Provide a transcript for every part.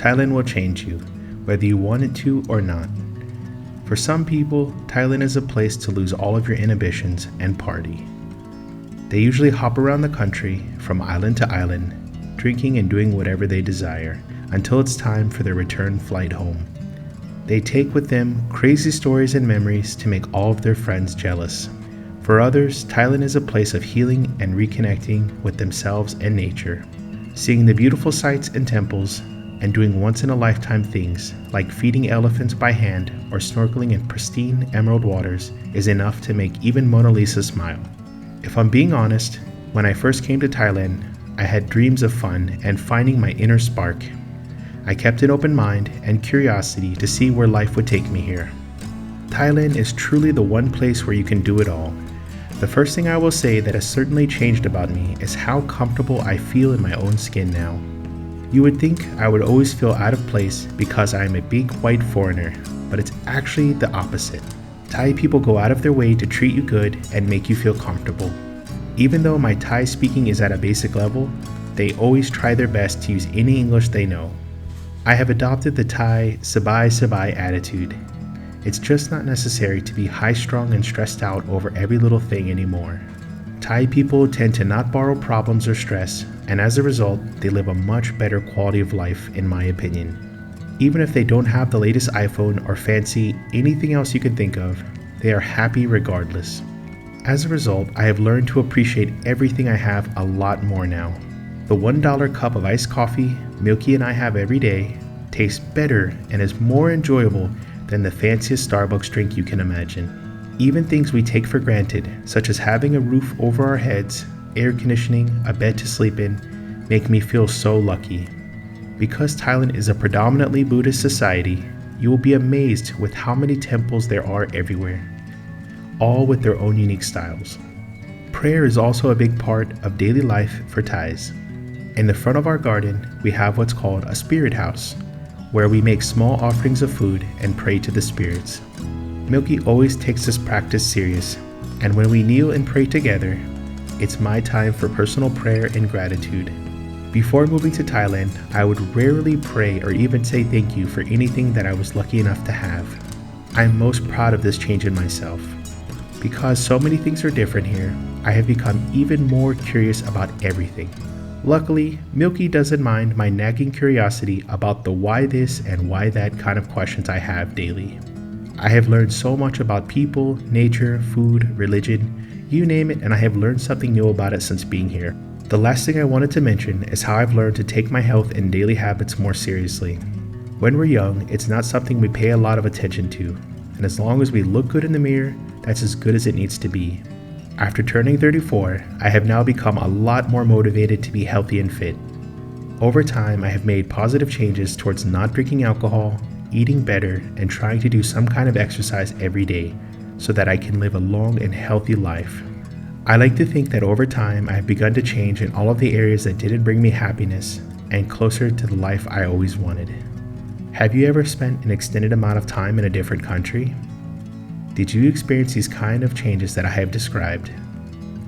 Thailand will change you, whether you want it to or not. For some people, Thailand is a place to lose all of your inhibitions and party. They usually hop around the country from island to island, drinking and doing whatever they desire until it's time for their return flight home. They take with them crazy stories and memories to make all of their friends jealous. For others, Thailand is a place of healing and reconnecting with themselves and nature. Seeing the beautiful sights and temples and doing once-in-a-lifetime things like feeding elephants by hand or snorkeling in pristine emerald waters is enough to make even Mona Lisa smile. If I'm being honest, when I first came to Thailand, I had dreams of fun and finding my inner spark. I kept an open mind and curiosity to see where life would take me here. Thailand is truly the one place where you can do it all. The first thing I will say that has certainly changed about me is how comfortable I feel in my own skin now. You would think I would always feel out of place because I am a big white foreigner, but it's actually the opposite. Thai people go out of their way to treat you good and make you feel comfortable. Even though my Thai speaking is at a basic level, they always try their best to use any English they know. I have adopted the Thai sabai sabai attitude. It's just not necessary to be high-strung and stressed out over every little thing anymore. Thai people tend to not borrow problems or stress, and as a result, they live a much better quality of life in my opinion. Even if they don't have the latest iPhone or fancy anything else you can think of, they are happy regardless. As a result, I have learned to appreciate everything I have a lot more now. The $1 cup of iced coffee Milky and I have every day tastes better and is more enjoyable than the fanciest Starbucks drink you can imagine. Even things we take for granted, such as having a roof over our heads, air conditioning, a bed to sleep in, make me feel so lucky. Because Thailand is a predominantly Buddhist society, you will be amazed with how many temples there are everywhere, all with their own unique styles. Prayer is also a big part of daily life for Thais. In the front of our garden, we have what's called a spirit house, where we make small offerings of food and pray to the spirits. Milky always takes this practice serious, and when we kneel and pray together, it's my time for personal prayer and gratitude. Before moving to Thailand, I would rarely pray or even say thank you for anything that I was lucky enough to have. I'm most proud of this change in myself. Because so many things are different here, I have become even more curious about everything. Luckily, Milky doesn't mind my nagging curiosity about the why this and why that kind of questions I have daily. I have learned so much about people, nature, food, religion, you name it, and I have learned something new about it since being here. The last thing I wanted to mention is how I've learned to take my health and daily habits more seriously. When we're young, it's not something we pay a lot of attention to, and as long as we look good in the mirror, that's as good as it needs to be. After turning 34, I have now become a lot more motivated to be healthy and fit. Over time, I have made positive changes towards not drinking alcohol, eating better, and trying to do some kind of exercise every day so that I can live a long and healthy life. I like to think that over time, I have begun to change in all of the areas that didn't bring me happiness and closer to the life I always wanted. Have you ever spent an extended amount of time in a different country? Did you experience these kind of changes that I have described?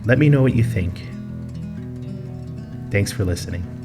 Let me know what you think. Thanks for listening.